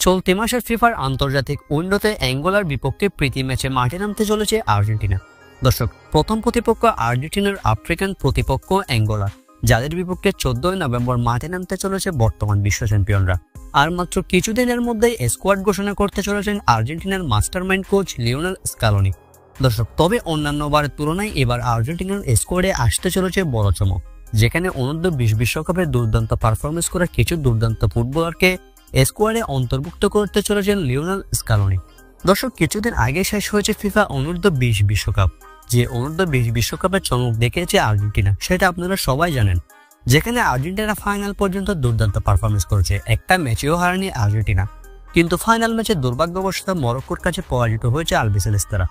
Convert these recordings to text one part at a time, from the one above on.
চলতি মাসের ফিফার আন্তর্জাতিক উইন্ডোতে অ্যাঙ্গোলার বিপক্ষে প্রীতি ম্যাচে মাঠে নামতে চলেছে আর্জেন্টিনা। দর্শক, প্রথম প্রতিপক্ষ আর্জেন্টিনার আফ্রিকান প্রতিপক্ষ অ্যাঙ্গোলা, যাদের বিপক্ষে 14 নভেম্বর মাঠে নামতে চলেছে বর্তমান বিশ্ব চ্যাম্পিয়নরা। আর মাত্র কিছুদিনের মধ্যেই স্কোয়াড ঘোষণা করতে চলেছেন আর্জেন্টিনার মাস্টারমাইন্ড কোচ লিওনেল স্কালোনি। দর্শক, তবে অন্যান্য বারের তুলনায় এবার আর্জেন্টিনার স্কোয়াডে আসতে চলেছে বড় চমক, যেখানে অনূর্ধ্ব 20 বিশ্বকাপে দুর্দান্ত পারফরমেন্স করা কিছু দুর্দান্ত ফুটবলারকে স্কোয়াডে অন্তর্ভুক্ত করতে চলেছেন লিওনেল স্কালোনি। দর্শক, কিছুদিন আগে শেষ হয়েছে ফিফা অনূর্ধ্ব 20 বিশ্বকাপ, যে অনূর্ধ্ব 20 বিশ্বকাপের চমক দেখিয়েছে আর্জেন্টিনা, সেটা আপনারা সবাই জানেন। যেখানে আর্জেন্টিনা ফাইনাল পর্যন্ত দুর্দান্ত পারফরমেন্স করেছে, একটা ম্যাচেও হারেনি আর্জেন্টিনা, কিন্তু ফাইনাল ম্যাচে দুর্ভাগ্যবশত মরক্কোর কাছে পরাজিত হয়েছে আলবিসেলেস্তারা।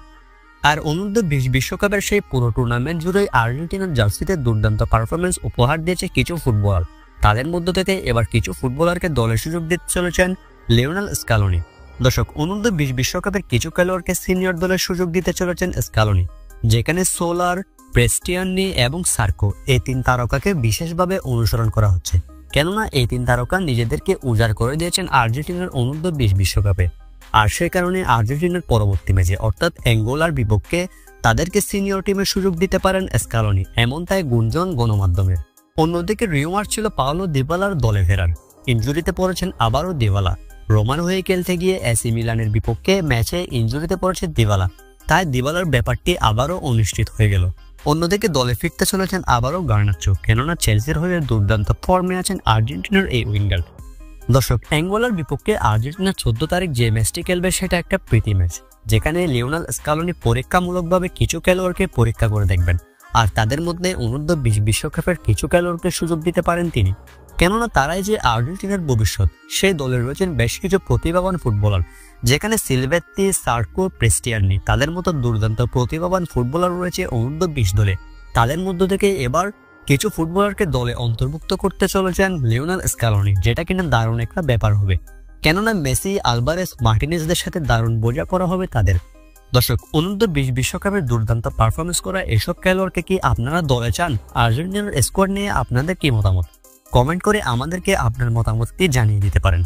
আর অনূর্ধ্ব 20 বিশ্বকাপের সেই পুরো টুর্নামেন্ট জুড়েই আর্জেন্টিনার জার্সিতে দুর্দান্ত পারফরমেন্স উপহার দিয়েছে কিছু ফুটবলার। তাদের মধ্য থেকে এবার কিছু ফুটবলারকে দলের সুযোগ দিতে চলেছেন লিওনেল স্কালোনি। দর্শক, অনূর্ধ্ব 20 বিশ্বকাপের কিছু খেলোয়াড়কে সিনিয়র দলের সুযোগ দিতে চলেছেন স্কালোনি, যেখানে সোলার, প্রেস্টিয়ানি এবং সার্কো এই 3 তারকাকে বিশেষভাবে অনুসরণ করা হচ্ছে, কেননা এই 3 তারকা নিজেদেরকে উজাড় করে দিয়েছেন আর্জেন্টিনার অনূর্ধ্ব 20 বিশ্বকাপে। আর সে কারণে আর্জেন্টিনার পরবর্তী ম্যাচে অর্থাৎ অ্যাঙ্গোলার বিপক্ষে তাদেরকে সিনিয়র টিমে সুযোগ দিতে পারেন স্কালোনি, এমনটাই গুঞ্জন গণমাধ্যমের। অন্যদিকে রিউমার ছিল পাওলো দিবালার দলে ফেরার। ইনজুরিতে পড়েছেন আবারও দিবালা। রোমান হয়ে খেলতে গিয়ে এসি মিলানের বিপক্ষে ম্যাচে ইনজুরিতে পড়েছে দিবালা, তাই দিবালার ব্যাপারটি আবারও অনিশ্চিত হয়ে গেল। অন্যদিকে দলে ফিরতে চলেছেন আবারও গার্নাচো, কেননা চেলসির হয়ে দুর্দান্ত ফর্মে আছেন আর্জেন্টিনার এই উইঙ্গার। দর্শক, অ্যাঙ্গোলার বিপক্ষে আর্জেন্টিনা 14 তারিখ যে ম্যাচটি খেলবে সেটা একটা প্রীতি ম্যাচ, যেখানে লিওনেল স্কালোনি পরীক্ষামূলকভাবে কিছু খেলোয়াড়কে পরীক্ষা করে দেখবেন, আর তাদের মধ্যে অনূর্ধ্ব 20 বিশ্বকাপের কিছু খেলোয়াড়কে সুযোগ দিতে পারেন তিনি, কেননা তারাই যে আর্জেন্টিনার ভবিষ্যৎ। সেই দলে রয়েছেন বেশ কিছু প্রতিভাবান ফুটবলার, যেখানে সিলভেত্তি, সার্কো, প্রেস্টিয়ানি তাদের মতো দুর্দান্ত প্রতিভাবান ফুটবলার রয়েছে অনূর্ধ্ব 20 দলে। তাদের মধ্য থেকে এবার কিছু ফুটবলারকে দলে অন্তর্ভুক্ত করতে চলেছেন লিওনেল স্কালোনি, যেটা কিনা দারুণ একটা ব্যাপার হবে, কেননা মেসি, আলভারেস, মার্টিনেজদের সাথে দারুণ বোঝা করা হবে তাদের। দর্শক, অনূর্ধ্ব 20 বিশ্বকাপের দুর্দান্ত পারফরমেন্স করা এসব খেলোয়াড়কে কি আপনারা দলে চান? আর্জেন্টিনার স্কোয়াড নিয়ে আপনাদের কি মতামত? কমেন্ট করে আমাদেরকে আপনার মতামতটি জানিয়ে দিতে পারেন।